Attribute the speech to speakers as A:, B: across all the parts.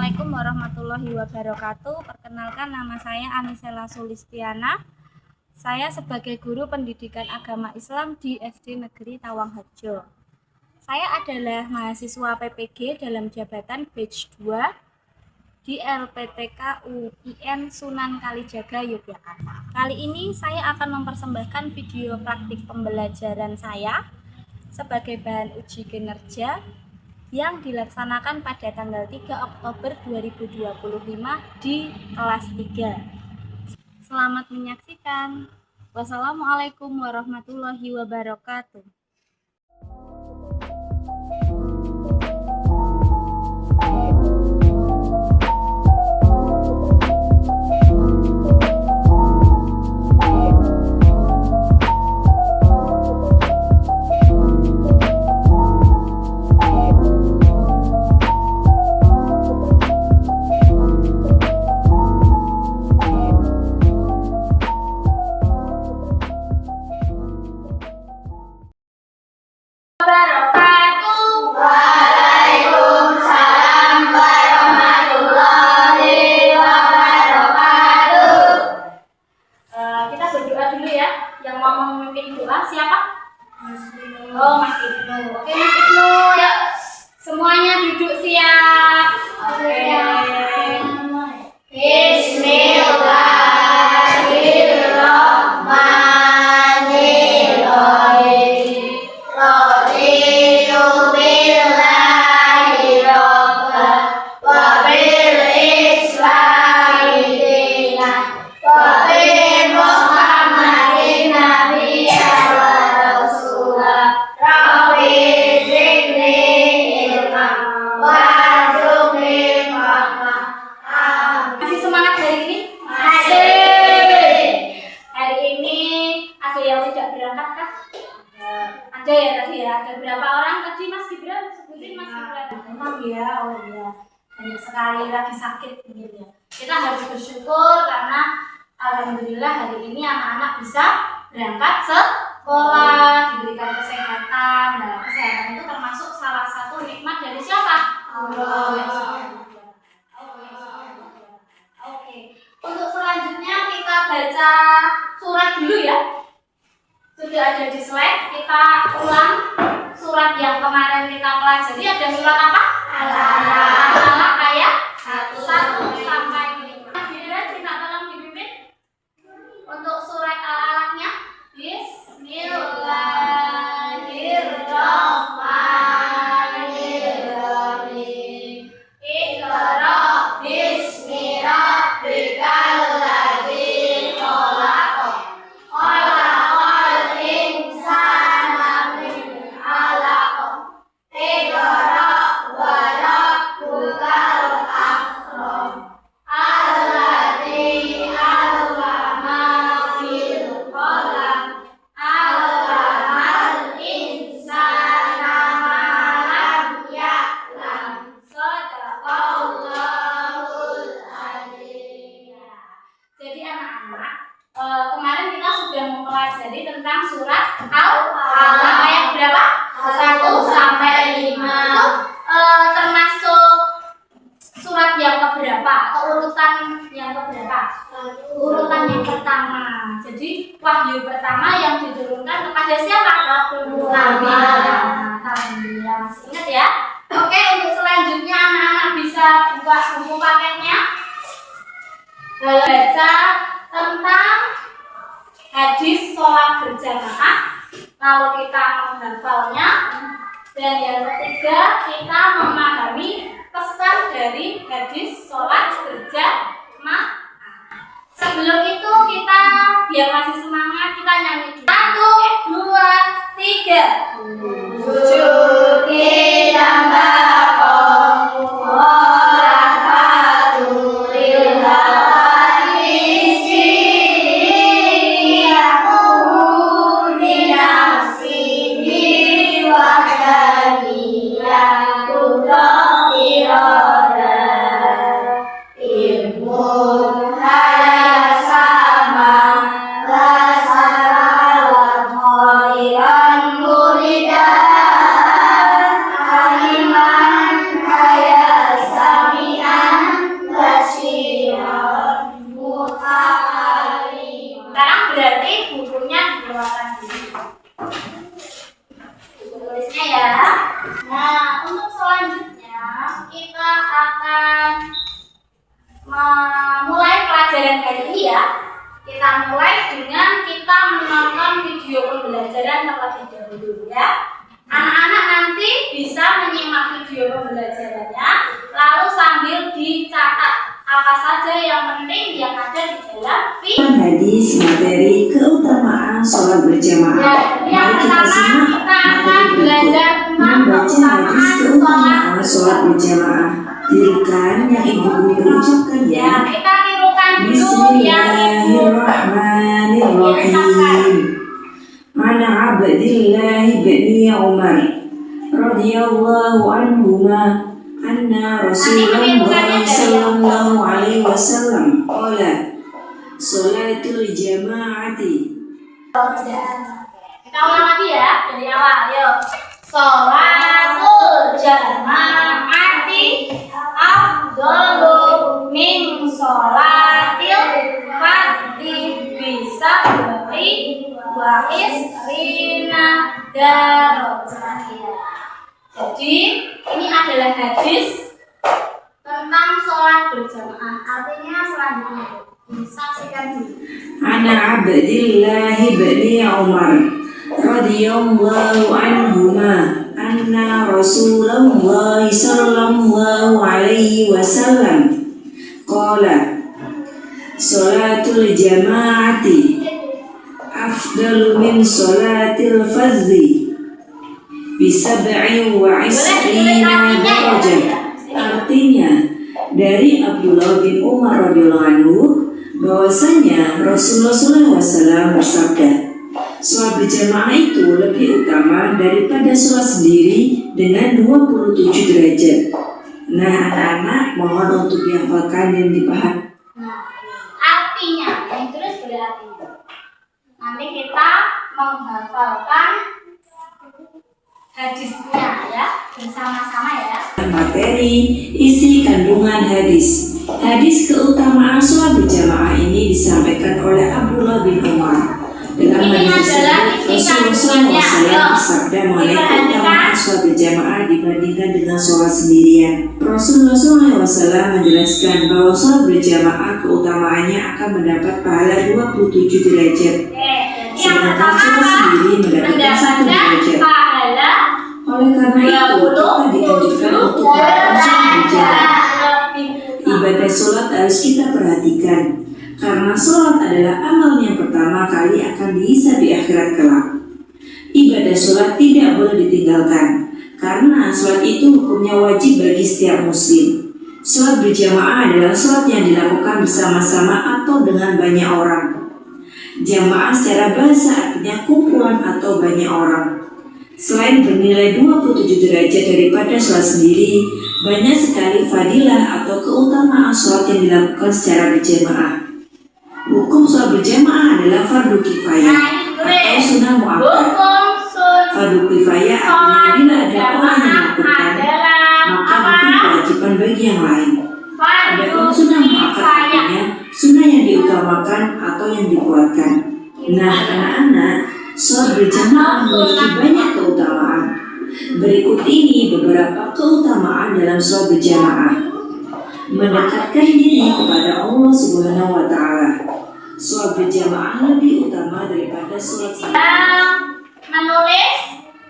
A: Assalamualaikum warahmatullahi wabarakatuh. Perkenalkan, nama saya Anisela Sulistiana. Saya sebagai guru pendidikan agama Islam di SD Negeri Tawangharjo. Saya adalah mahasiswa PPG dalam jabatan batch 2 di LPTK UIN Sunan Kalijaga, Yogyakarta. Kali ini saya akan mempersembahkan video praktik pembelajaran saya sebagai bahan uji kinerja yang dilaksanakan pada tanggal 3 Oktober 2025 di kelas 3. Selamat menyaksikan. Wassalamualaikum warahmatullahi wabarakatuh. Siapa? Oh, Mas Ibnu. Oke, Mas Ibnu, ya. Semuanya duduk siap. Oke. Ada ya tadi ya, ada berapa orang tadi Mas Gibran? Sebutin Mas Gibran. Memang ya, oh iya, banyak sekali lagi sakit gitu ya. Kita harus bersyukur karena alhamdulillah hari ini anak-anak bisa berangkat sekolah, diberikan kesehatan. Nah, kesehatan itu termasuk salah satu nikmat dari siapa? Allah. Oke. Untuk selanjutnya kita baca surat dulu ya. Sudah ada di slide, kita ulang surat yang kemarin kita pelajari. Ada surat apa? Al-Alaq ayat 1 sampai 5. Mas Gibran, kita tolong dipimpin untuk surat Al-Alaqnya. Bismillahirrahmanirrahim. Iqra bismi rabbikal ladzi khalaq. Jadi anak-anak, kemarin kita sudah mempelajari tentang surat Al-Alaq ayat berapa? 1 sampai 5. Itu termasuk surat yang keberapa atau urutan yang keberapa? Urutan yang pertama. Jadi wahyu pertama yang diturunkan kepada siapa? Nabi. Alhamdulillah, masih ingat ya? Oke, untuk selanjutnya anak-anak bisa buka buku paketnya. Baca tentang hadis sholat berjamaah, lalu kita menghafalnya, dan yang ketiga kita memahami pesan dari hadis sholat berjamaah. Sebelum itu kita biar masih semangat, kita nyanyi dulu. 1, 2, 3. Sujud ditambah
B: Kaliman kaya samian
A: ini ya. Kita mulai dengan kita menonton video pembelajaran terlebih dahulu ya. Anak-anak nanti bisa menyimak video pembelajarannya, lalu sambil dicatat apa saja yang penting yang ada di dalam video.
B: Hadis materi keutamaan sholat berjamaah.
A: Yang pertama kita akan belajar tentang
B: membaca hadis keutamaan sholat berjamaah. Tirukan yang ibu guru ucapkan ya.
A: Kita tirukan dulu yang ibu.
B: Bismillahirrahmanirrahim. An Abdillah bin Umar radhiyallahu anhuma anna Rasulullah sallallahu alaihi wasallam qala sholatul jama'ati.
A: Kita ulang lagi ya dari awal. Yuk. Sholatul jama'ati afdalu min sholatil fardhi bisa beri wa isrina darajah. Jadi ini adalah hadis tentang sholat berjamaah. Artinya selanjutnya saksikan dulu.
B: Ana Abdillah bin Umar radhiyallahu anhuma anna Rasulullah sallallahu alaihi wasallam qala sholatul jama'ati afdalu min sholatil fardhi bisab'i wa isrina darajah. Artinya dari Abdullah bin Umar radhiyallahu anhu bahwasanya Rasulullah SAW bersabda, sholat berjamaah itu lebih utama daripada sholat sendiri dengan 27 derajat. Nah, anak-anak mohon untuk dihafalkan dan dipahami.
A: Artinya, yang terus berarti nanti kita menghafalkan hadisnya ya bersama-sama ya.
B: Materi isi kandungan hadis. Hadis keutamaan sholat berjamaah ini disampaikan oleh Abdullah bin Umar. Dalam hadis tersebut Rasulullah SAW bersabda mengenai keutamaan sholat berjamaah dibandingkan dengan sholat sendirian. Rasulullah SAW menjelaskan bahwa sholat berjamaah keutamaannya akan mendapat pahala 27 derajat. Sedangkan sholat sendiri mendapatkan 1 derajat. Oleh karena itu, kita dianjurkan untuk melakukan sholat berjamaah. Ibadah sholat harus kita perhatikan, karena sholat adalah amal yang pertama kali akan dihisab di akhirat kelak. Ibadah sholat tidak boleh ditinggalkan, karena sholat itu hukumnya wajib bagi setiap muslim. Sholat berjamaah adalah sholat yang dilakukan bersama-sama atau dengan banyak orang. Jamaah secara bahasa artinya kumpulan atau banyak orang. Selain bernilai 27 derajat daripada sholat sendiri, banyak sekali fadilah atau keutamaan sholat yang dilakukan secara berjamaah. Hukum sholat berjamaah adalah fardu kifayah atau sunnah muakkad. Fardu kifayah artinya bila ada orang yang melakukan, maka bukan kewajiban bagi yang lain. Adapun sunnah muakkad artinya sunnah yang diutamakan atau yang dikuatkan. Nah, anak-anak, sholat berjamaah memiliki banyak keutamaan. Berikut ini beberapa keutamaan dalam sholat berjamaah. Mendekatkan diri kepada Allah Subhanahu wa Ta'ala. Sholat berjamaah lebih utama daripada sholat sendiri.
A: Menulis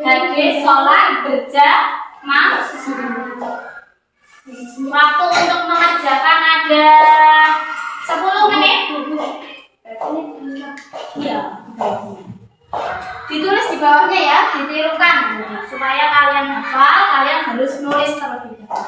A: hadis sholat berjamaah. Waktu untuk mengerjakan ada 10 menit. Iya. Ditulis di bawahnya ya, ditirukan supaya kalian hafal. Kalian harus nulis terlebih dahulu.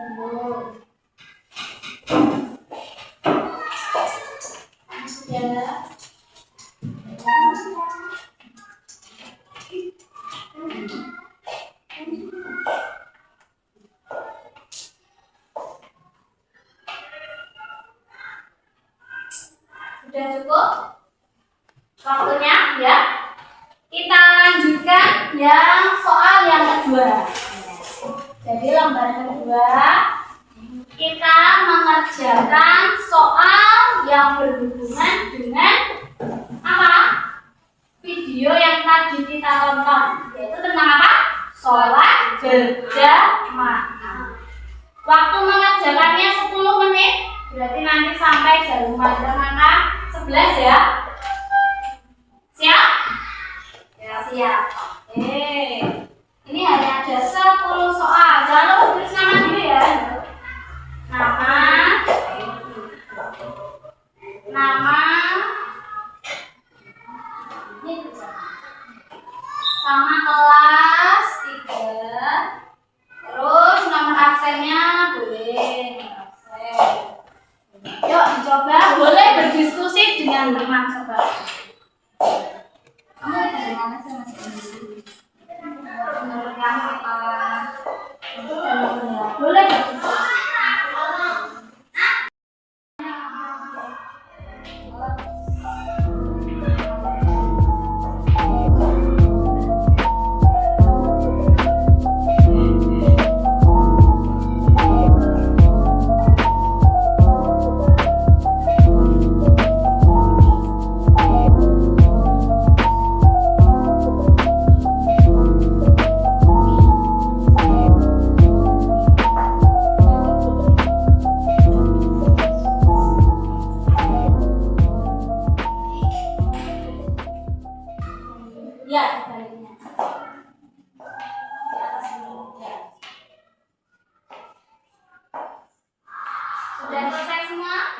A: Betul. Ya. Sudah cukup waktunya ya. Kita lanjutkan yang soal yang kedua. Jadi lembar kedua kita mengerjakan soal yang berhubungan dengan apa? Video yang tadi kita tonton, yaitu tentang apa? Sholat berjamaah. Waktu mengerjakannya 10 menit, berarti nanti sampai jam makan 11 ya. Siap? Ya, siap. Oke. Ini hanya ada 10 soal. Jangan lupa tulis nama dulu ya. Nama ini sama kelas 3. Terus nomor absennya boleh absen. Yuk dicoba, boleh berdiskusi dengan teman coba. Kamu bagaimana sih Mas? Menurut kamu apa? Boleh berdiskusi. Ya, sebaliknya. Sudah selesai semua?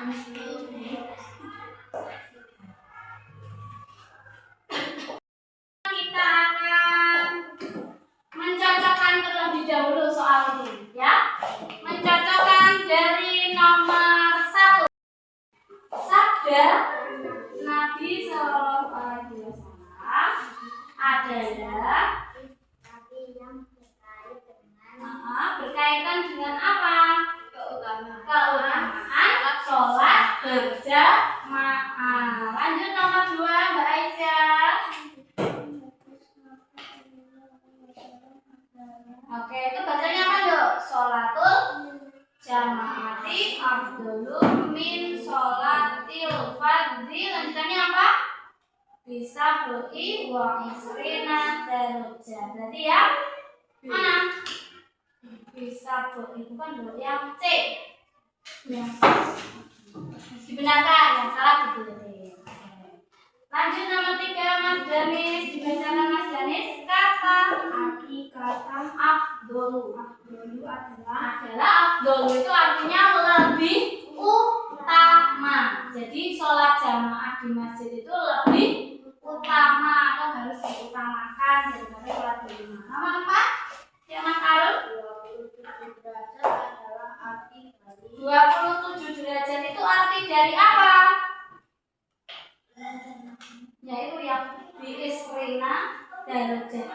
A: Kita akan mencocokkan terlebih dahulu soal ini, ya. Mencocokkan dari nomor 1. Sabda Nabi Sallallahu Alaihi Wasallam adalah berkaitan dengan apa? Keutamaan sholat berjamaah. Lanjut nomor 2, Mbak Aisyah. Oke, itu bacanya apa dok? Sholatul jamaati afdhalu min sholatil fardhi. Lanjutannya apa? Bisa beli wa isrina darajah. Berarti ya mana? Bisa beli bukan dulu yang C. Yang dibenarkan, yang salah dibeli. Lanjut nomor 3, Mas Danis. Dibacakan Mas Danis. Kata arti kata afdhalu. Afdhalu adalah afdhalu itu artinya lebih utama. Jadi sholat jamaah di masjid itu lebih utama atau harus diutamakan daripada sholat di rumah. Nomor 4, ya Mas Arul. 27 derajat adalah arti dari 27 derajat itu arti dari apa? Yaitu yang biisrina darajat.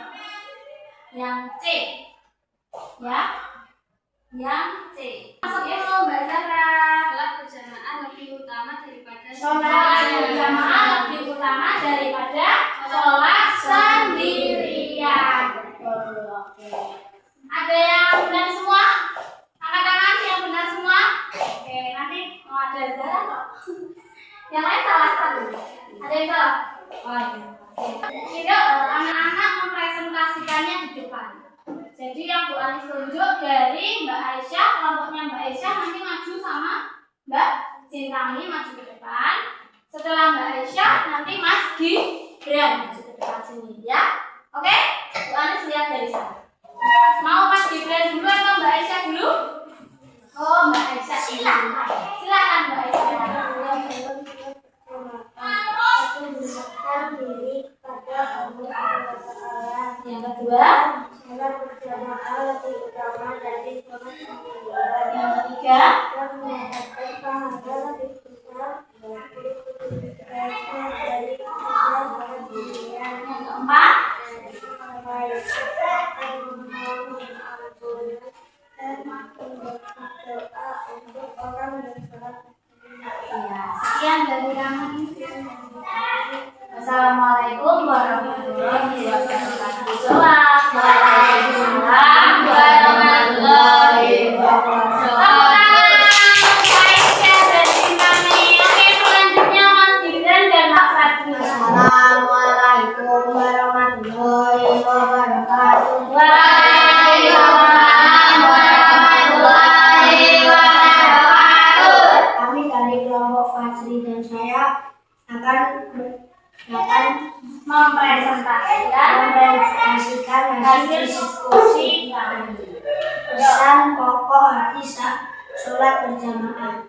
A: Yang C. Ya. Yang C. Masuk dulu Mbak Zara.
C: Sholat berjamaah lebih utama daripada
A: Sholat berjamaah lebih utama daripada sholat sendirian. Oke. Ada yang benar semua? Angkat tangan yang benar semua. Oke, nanti mau ada Zara kok. Yang lain salah satu. Ada yang salah? Oh, ada. Jadi anak-anak mempresentasikannya di depan. Jadi yang Bu Anis tunjuk dari Mbak Aisyah, kelompoknya Mbak Aisyah nanti maju sama Mbak Cintami maju ke depan. Setelah Mbak Aisyah nanti Mas Gibran maju ke depan sini ya. Oke? Bu Anis lihat dari sana. Mau Mas Gibran dulu atau Mbak Aisyah dulu? Oh, Mbak Aisyah. Silakan. Silakan Mbak Aisyah. Yang kedua,
C: sholat berjamaah lebih utama dari sholat sendirian.
A: ketiga, yang keempat, ya, sekian dari kami. Assalamualaikum warahmatullahi wabarakatuh. Waalaikumsalam warahmatullahi wabarakatuh. Assalamualaikum warahmatullahi wabarakatuh. Waalaikumsalam warahmatullahi wabarakatuh.
D: Kami dari kelompok Fajri dan saya akan mempresentasikan hasil diskusi kami. Pesan pokok arti sholat berjamaah.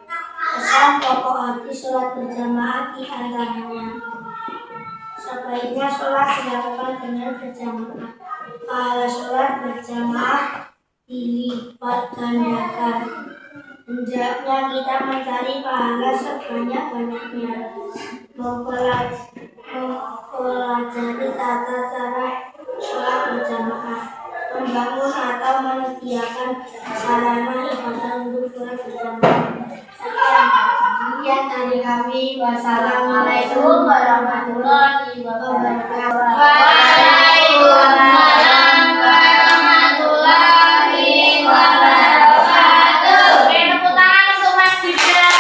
D: Pesan pokok arti sholat berjamaah di antaranya: sebaiknya sholat dilakukan dengan berjamaah. Pahala sholat berjamaah dilipat gandakan. Hendaknya kita mencari pahala sebanyak-banyaknya, mempelajari tata cara sholat berjamaah, membangun atau menyediakan sarana ibadah untuk sholat berjamaah. Sekian dari kami. Wassalamualaikum warahmatullahi wabarakatuh.
A: Waalaikumsalam warahmatullahi wabarakatuh. Oke, tepuk tangan untuk Mas Dida.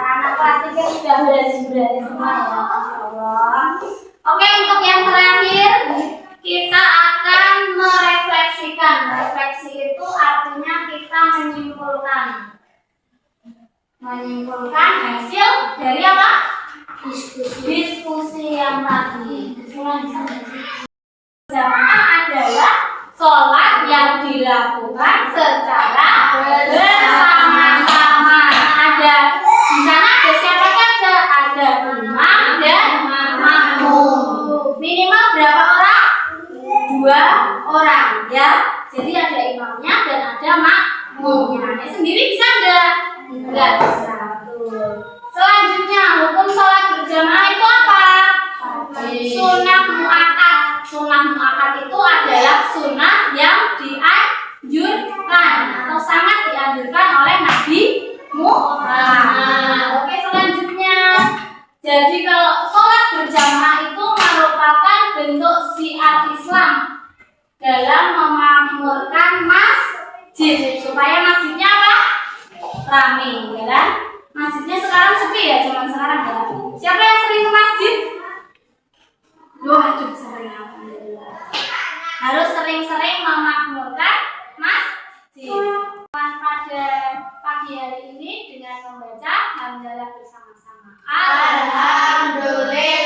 A: Anak kelas 3 sudah berani semua ya, Masya Allah. Oke, untuk yang terakhir kita akan merefleksikan. Refleksi itu artinya kita menyimpulkan hasil dari apa? Diskusi yang tadi. Jamaah adalah sholat yang dilakukan secara bersama-sama. Ada di sana ada siapa saja? Ada imam dan makmum. Minimal berapa orang? 2 orang ya. Jadi ada imamnya dan ada makmumnya. Sendiri bisa enggak? Enggak bisa. Selanjutnya, hukum sholat berjamaah itu apa? Sunnah mu'akkad. Sunnah mu'akkad itu adalah sunnah yang dianjurkan atau sangat dianjurkan oleh Nabi Muhammad. Oke, selanjutnya, jadi kalau sholat berjamaah itu merupakan bentuk syiar Islam dalam memakmurkan masjid supaya masjidnya apa? Rame, ya kan? Masjidnya sekarang sepi ya, zaman sekarang ya. Siapa yang sering ke masjid? Waduh, sering, alhamdulillah. Harus sering-sering memakmurkan masjid. Pada pagi hari ini dengan membaca hamdalah bersama-sama. Alhamdulillah.